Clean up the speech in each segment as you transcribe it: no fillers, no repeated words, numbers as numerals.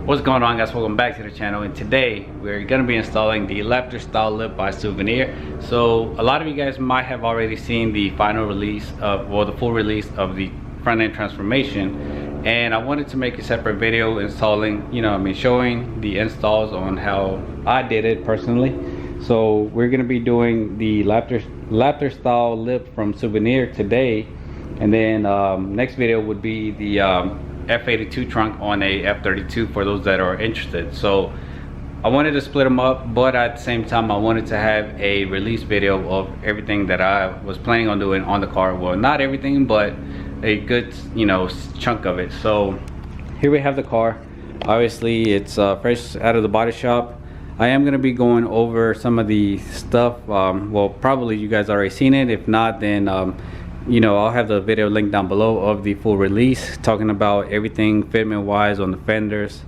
What's going on, guys? Welcome back to the channel, and today we're going to be installing the Laptorr Style Lip by Souvenir. So a lot of you guys might have already seen the final release of, well, the full release of the front end transformation, and I wanted to make a separate video installing, showing the installs on how I did it personally. So we're going to be doing the Laptorr Style Lip from Souvenir today, and then next video would be the F82 trunk on a F32 for those that are interested. So I wanted to split them up, but at the same time I wanted to have a release video of everything that I was planning on doing on the car. Well, not everything, but a good chunk of it. So here we have the car. Obviously it's fresh out of the body shop. I am going to be going over some of the stuff. Well, probably you guys already seen it. If not, then I'll have the video link down below of the full release, talking about everything fitment wise on the fenders,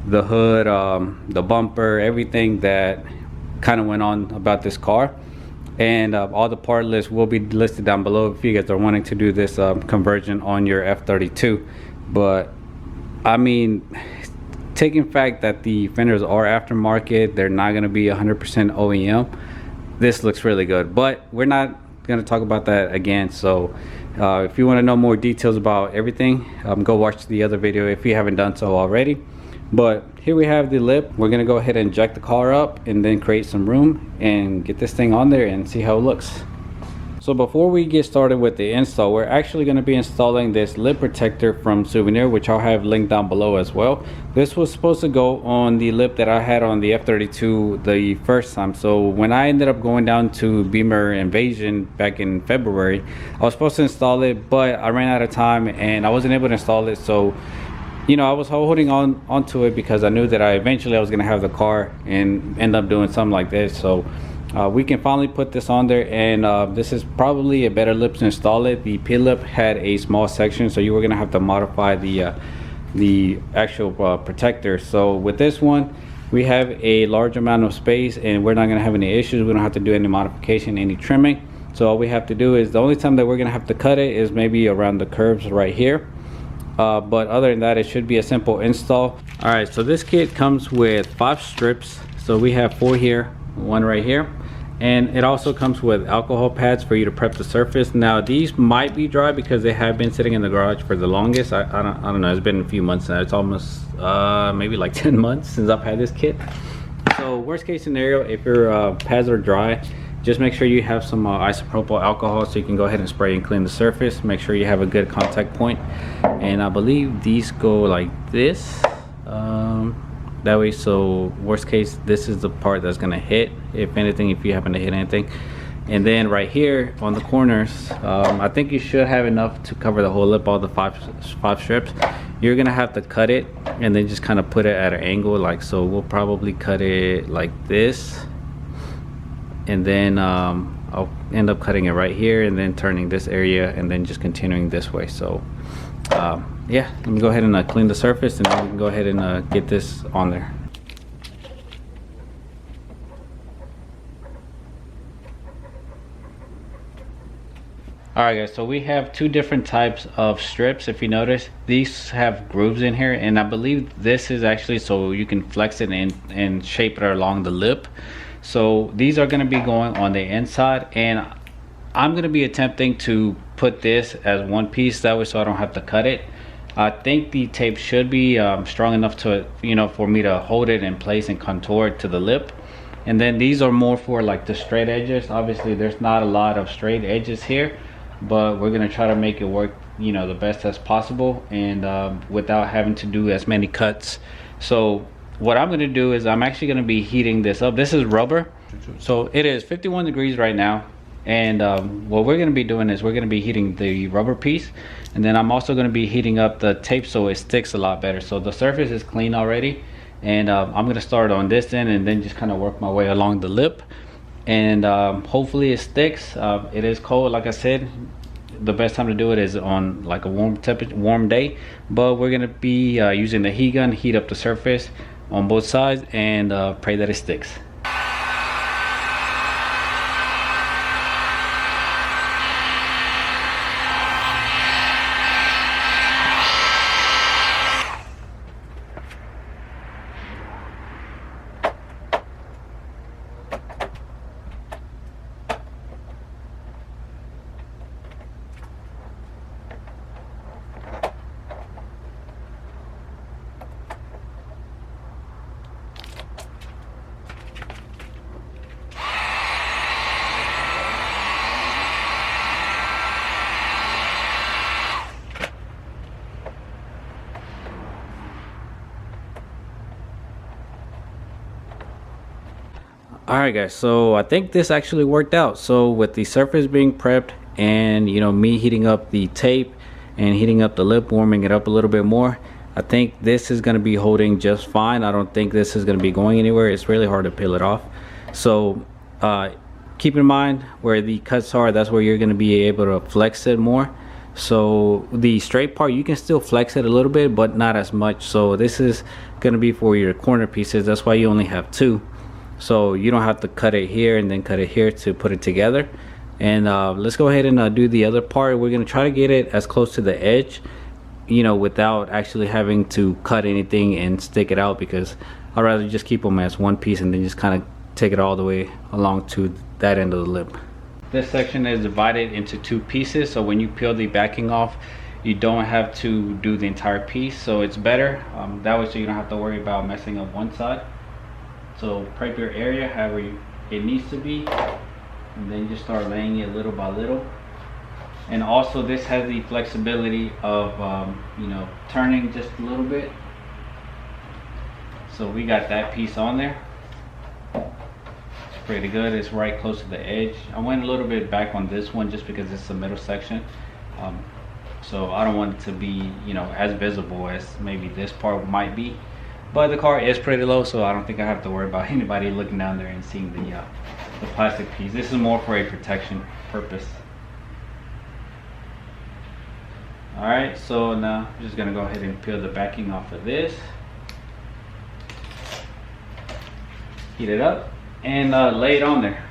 the hood, the bumper, everything that kind of went on about this car. And all the part lists will be listed down below if you guys are wanting to do this conversion on your F32. But I mean, taking fact that the fenders are aftermarket, they're not going to be 100% OEM, this looks really good. But we're not going to talk about that again. So if you want to know more details about everything, go watch the other video if you haven't done so already. But here we have the lip. We're going to go ahead and jack the car up and then create some room and get this thing on there and see how it looks. So before we get started with the install, we're actually going to be installing this lip protector from Souvenir, which I'll have linked down below as well. This was supposed to go on the lip that I had on the F32 the first time. So when I ended up going down to Beamer Invasion back in February, I was supposed to install it, but I ran out of time and I wasn't able to install it. So I was holding on to it because I knew that eventually I was going to have the car and end up doing something like this. So we can finally put this on there, and this is probably a better lip to install it. The P lip had a small section, so you were gonna have to modify the actual protector. So with this one, we have a large amount of space and we're not gonna have any issues. We don't have to do any modification, any trimming. So all we have to do is, the only time that we're gonna have to cut it is maybe around the curves right here. But other than that, it should be a simple install. All right, so this kit comes with 5 strips. So we have 4 here, 1 right here. And it also comes with alcohol pads for you to prep the surface. Now these might be dry because they have been sitting in the garage for the longest. I don't know, it's been a few months now. It's almost maybe like 10 months since I've had this kit. So worst case scenario, if your pads are dry, just make sure you have some isopropyl alcohol so you can go ahead and spray and clean the surface. Make sure you have a good contact point. And I believe these go like this. That way, so worst case, this is the part that's gonna hit, if anything, if you happen to hit anything. And then right here on the corners, I think you should have enough to cover the whole lip, all the five strips. You're gonna have to cut it and then just kind of put it at an angle, like so. We'll probably cut it like this, and then I'll end up cutting it right here and then turning this area and then just continuing this way. So yeah, let me go ahead and clean the surface, and then we can go ahead and get this on there. Alright guys, so we have 2 different types of strips. If you notice, these have grooves in here, and I believe this is actually so you can flex it and shape it along the lip. So these are going to be going on the inside, and I'm going to be attempting to put this as one piece, that way so I don't have to cut it. I think the tape should be strong enough to, for me to hold it in place and contour it to the lip. And then these are more for like the straight edges. Obviously there's not a lot of straight edges here, but we're gonna try to make it work, the best as possible, and without having to do as many cuts. So what I'm gonna do is I'm actually gonna be heating this up. This is rubber, so it is 51 degrees right now. And what we're going to be doing is we're going to be heating the rubber piece, and then I'm also going to be heating up the tape so it sticks a lot better. So the surface is clean already, and I'm going to start on this end and then just kind of work my way along the lip, and hopefully it sticks. It is cold, like I said. The best time to do it is on like a warm day, but we're going to be using the heat gun, heat up the surface on both sides, and pray that it sticks. Alright guys, so I think this actually worked out. So with the surface being prepped and me heating up the tape and heating up the lip, warming it up a little bit more, I think this is going to be holding just fine. I don't think this is going to be going anywhere. It's really hard to peel it off. So keep in mind where the cuts are, that's where you're going to be able to flex it more. So the straight part, you can still flex it a little bit, but not as much. So this is going to be for your corner pieces. That's why you only have two. So you don't have to cut it here and then cut it here to put it together. And let's go ahead and do the other part. We're going to try to get it as close to the edge, without actually having to cut anything and stick it out, because I'd rather just keep them as one piece and then just kind of take it all the way along to that end of the lip. This section is divided into two pieces, so when you peel the backing off, you don't have to do the entire piece. So it's better that way, so you don't have to worry about messing up one side. So prep your area however it needs to be, and then just start laying it little by little. And also this has the flexibility of turning just a little bit. So we got that piece on there. It's pretty good. It's right close to the edge. I went a little bit back on this one just because it's the middle section, so I don't want it to be as visible as maybe this part might be. But the car is pretty low, so I don't think I have to worry about anybody looking down there and seeing the plastic piece. This is more for a protection purpose. Alright, so now I'm just gonna go ahead and peel the backing off of this, heat it up, and lay it on there.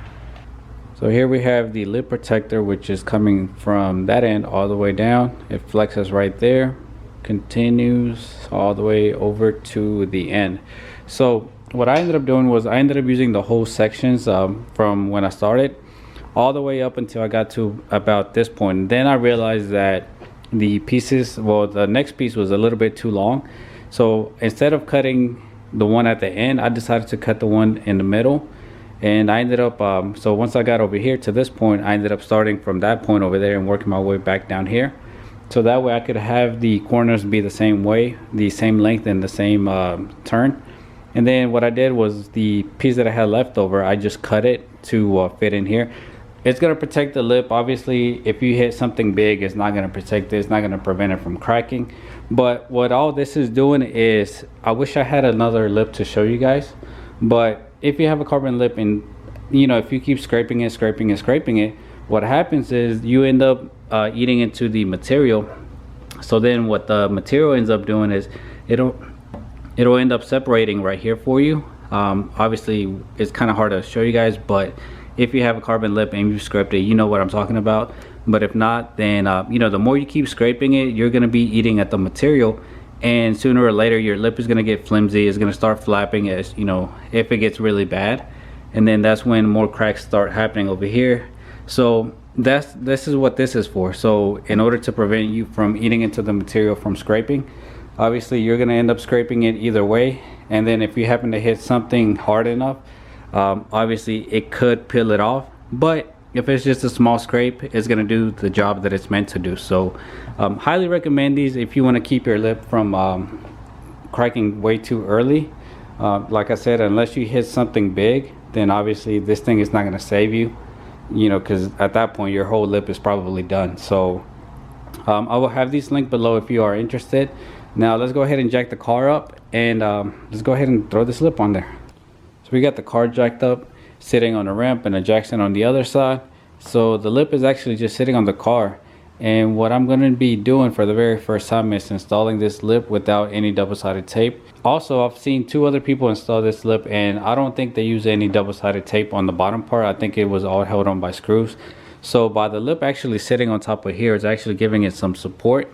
So here we have the lip protector, which is coming from that end all the way down. It flexes right there, continues all the way over to the end. So what I ended up doing was I ended up using the whole sections from when I started all the way up until I got to about this point. And then I realized that the pieces, well, the next piece was a little bit too long. So instead of cutting the one at the end, I decided to cut the one in the middle. And I ended up so once I got over here to this point, I ended up starting from that point over there and working my way back down here. So that way I could have the corners be the same way, the same length and the same turn. And then what I did was the piece that I had left over, I just cut it to fit in here. It's going to protect the lip. Obviously, if you hit something big, it's not going to protect it. It's not going to prevent it from cracking. But what all this is doing is, I wish I had another lip to show you guys. But if you have a carbon lip and, if you keep scraping it, what happens is you end up eating into the material. So then what the material ends up doing is it'll end up separating right here for you. Obviously, it's kind of hard to show you guys, but if you have a carbon lip and you scraped it, you know what I'm talking about. But if not, then the more you keep scraping it, you're going to be eating at the material, and sooner or later your lip is going to get flimsy. It's going to start flapping, as if it gets really bad, and then that's when more cracks start happening over here. So this is what this is for. So in order to prevent you from eating into the material from scraping, obviously you're going to end up scraping it either way. And then if you happen to hit something hard enough, obviously it could peel it off. But if it's just a small scrape, it's going to do the job that it's meant to do. So highly recommend these if you want to keep your lip from cracking way too early. Like I said, unless you hit something big, then obviously this thing is not going to save you, because at that point your whole lip is probably done. So I will have these linked below if you are interested. Now let's go ahead and jack the car up, and let's go ahead and throw this lip on there. So we got the car jacked up, sitting on the ramp, and a jackson on the other side. So the lip is actually just sitting on the car. And what I'm going to be doing for the very first time is installing this lip without any double-sided tape. Also, I've seen two other people install this lip, and I don't think they use any double-sided tape on the bottom part. I think it was all held on by screws. So by the lip actually sitting on top of here, it's actually giving it some support,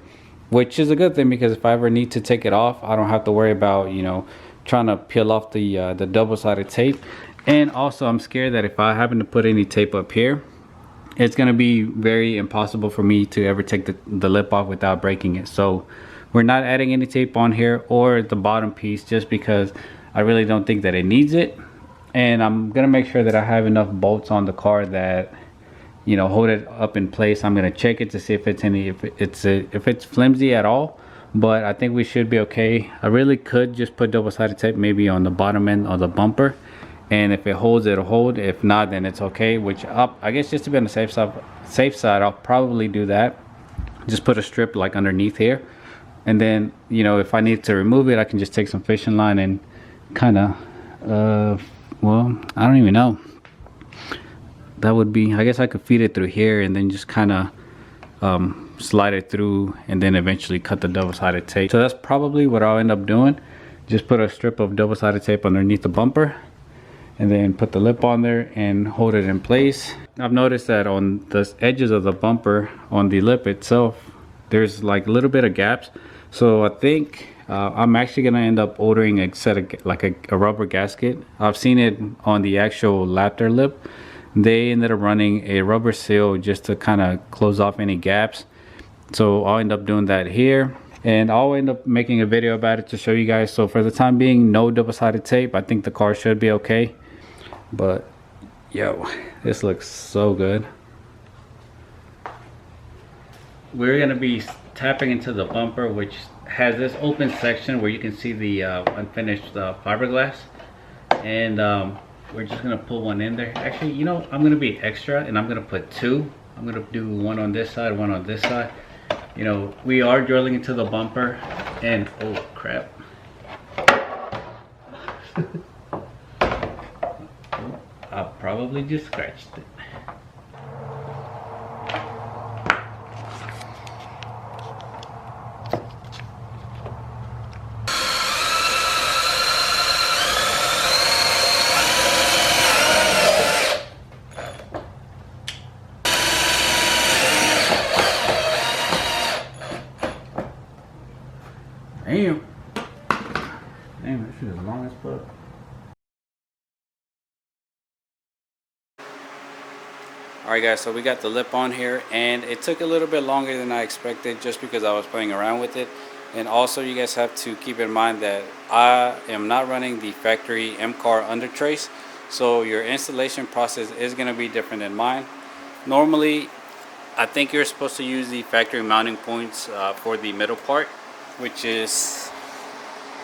which is a good thing, because if I ever need to take it off, I don't have to worry about trying to peel off the double-sided tape. And also, I'm scared that if I happen to put any tape up here, it's going to be very impossible for me to ever take the lip off without breaking it. So we're not adding any tape on here or the bottom piece, just because I really don't think that it needs it. And I'm going to make sure that I have enough bolts on the car that hold it up in place. I'm going to check it to see if it's flimsy at all, but I think we should be okay. I really could just put double-sided tape maybe on the bottom end of the bumper, and if it holds, it'll hold. If not, then it's okay. Which I guess just to be on the safe side, I'll probably do that. Just put a strip like underneath here, and then, you know, if I need to remove it, I can just take some fishing line and kind of well, I don't even know. That would be, I guess I could feed it through here and then just kind of slide it through, and then eventually cut the double-sided tape. So that's probably what I'll end up doing. Just put a strip of double-sided tape underneath the bumper, and then put the lip on there and hold it in place. I've noticed that on the edges of the bumper, on the lip itself, there's like a little bit of gaps. So I think I'm actually gonna end up ordering a set of like a rubber gasket. I've seen it on the actual Laptorr lip. They ended up running a rubber seal just to kind of close off any gaps. So I'll end up doing that here, and I'll end up making a video about it to show you guys. So for the time being, no double-sided tape. I think the car should be okay. But yo, this looks so good. We're gonna be tapping into the bumper, which has this open section where you can see the unfinished fiberglass, and we're just gonna pull one in there. Actually, you know, I'm gonna be extra, and I'm gonna put two. I'm gonna do one on this side, one on this side. You know, we are drilling into the bumper, and oh crap. I probably just scratched it. Damn. Damn, this shit is long as fuck. Alright guys, so we got the lip on here, and it took a little bit longer than I expected just because I was playing around with it. And also, you guys have to keep in mind that I am not running the factory M-Car under trace, so your installation process is going to be different than mine. Normally, I think you're supposed to use the factory mounting points for the middle part, which is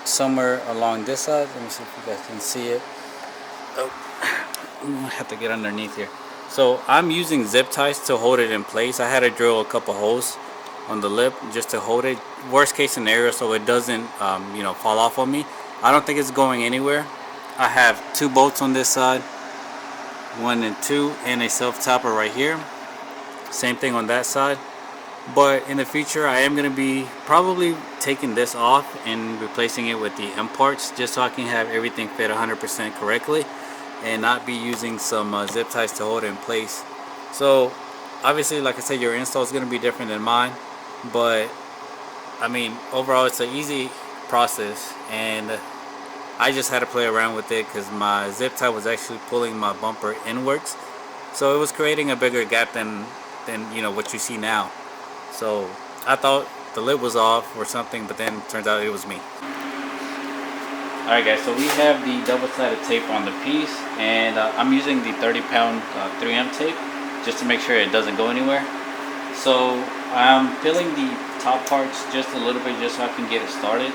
somewhere along this side. Let me see if you guys can see it. Oh, I have to get underneath here. So I'm using zip ties to hold it in place. I had to drill a couple holes on the lip just to hold it, worst case scenario, so it doesn't you know, fall off on me. I don't think it's going anywhere. I have two bolts on this side, 1 and 2, and a self tapper right here. Same thing on that side. But in the future, I am going to be probably taking this off and replacing it with the M parts, just so I can have everything fit 100% correctly and not be using some zip ties to hold it in place. So obviously, like I said, your install is going to be different than mine, but I mean, overall it's an easy process, and I just had to play around with it because my zip tie was actually pulling my bumper inwards, so it was creating a bigger gap than you know what you see now. So I thought the lid was off or something, but then it turns out it was me. Alright guys, so we have the double-sided tape on the piece, and I'm using the 30-pound 3M tape just to make sure it doesn't go anywhere. So I'm filling the top parts just a little bit just so I can get it started,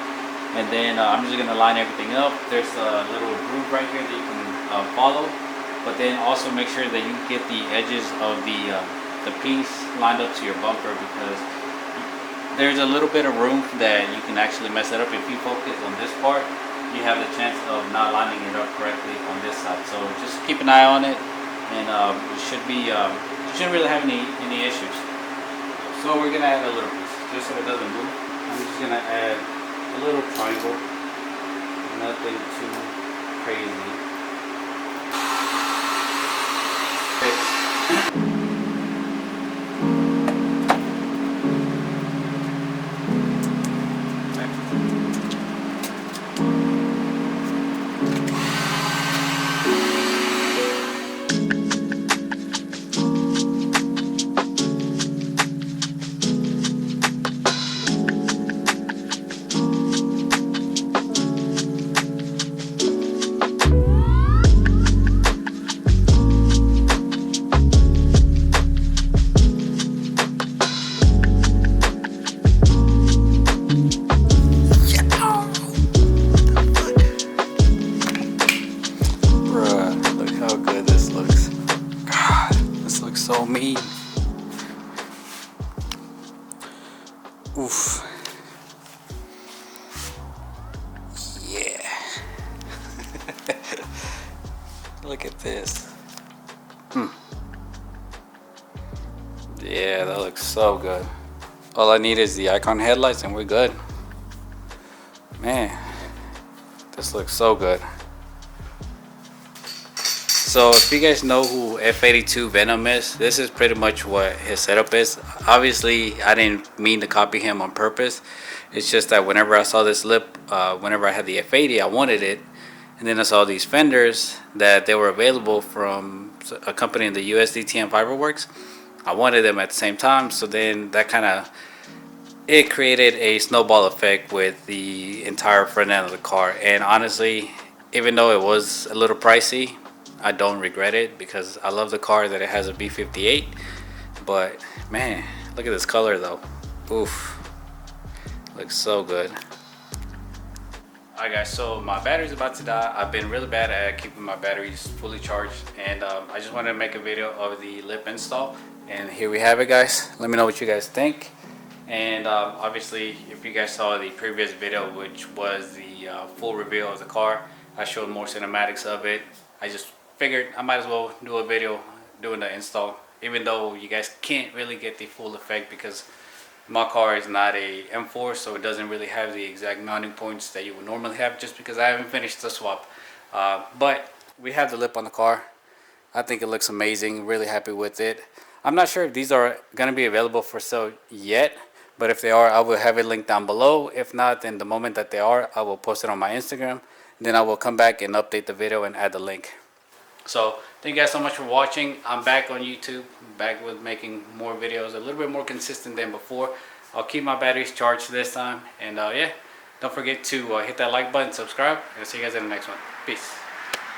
and then I'm just going to line everything up. There's a little groove right here that you can follow, but then also make sure that you get the edges of the piece lined up to your bumper, because there's a little bit of room that you can actually mess it up. If you focus on this part, you have the chance of not lining it up correctly on this side. So just keep an eye on it, and you shouldn't really have any issues. So we're gonna add a little piece just so it doesn't move. I'm just gonna add a little triangle, nothing too crazy. Look at this. Yeah, that looks so good. All I need is the icon headlights and we're good. Man, this looks so good. So if you guys know who F82 Venom is, this is pretty much what his setup is. Obviously, I didn't mean to copy him on purpose. It's just that whenever I saw this lip, whenever I had the F80, I wanted it. And then I saw these fenders that they were available from a company in the USDT and Fiberworks. I wanted them at the same time, so then that kind of, it created a snowball effect with the entire front end of the car. And honestly, even though it was a little pricey, I don't regret it because I love the car that it has a B58. But man, look at this color though. Oof, looks so good. Alright guys, so my battery's about to die. I've been really bad at keeping my batteries fully charged, and I just wanted to make a video of the lip install, and here we have it guys. Let me know what you guys think. And obviously if you guys saw the previous video, which was the full reveal of the car, I showed more cinematics of it. I just figured I might as well do a video doing the install, even though you guys can't really get the full effect because my car is not a M4, so it doesn't really have the exact mounting points that you would normally have, just because I haven't finished the swap. But we have the lip on the car. I think it looks amazing, really happy with it. I'm not sure if these are going to be available for sale yet, but if they are, I will have it linked down below. If not, then the moment that they are, I will post it on my Instagram. Then I will come back and update the video and add the link. So thank you guys so much for watching. I'm back on YouTube, back with making more videos, a little bit more consistent than before. I'll keep my batteries charged this time. And yeah, don't forget to hit that like button, subscribe, and I'll see you guys in the next one. Peace.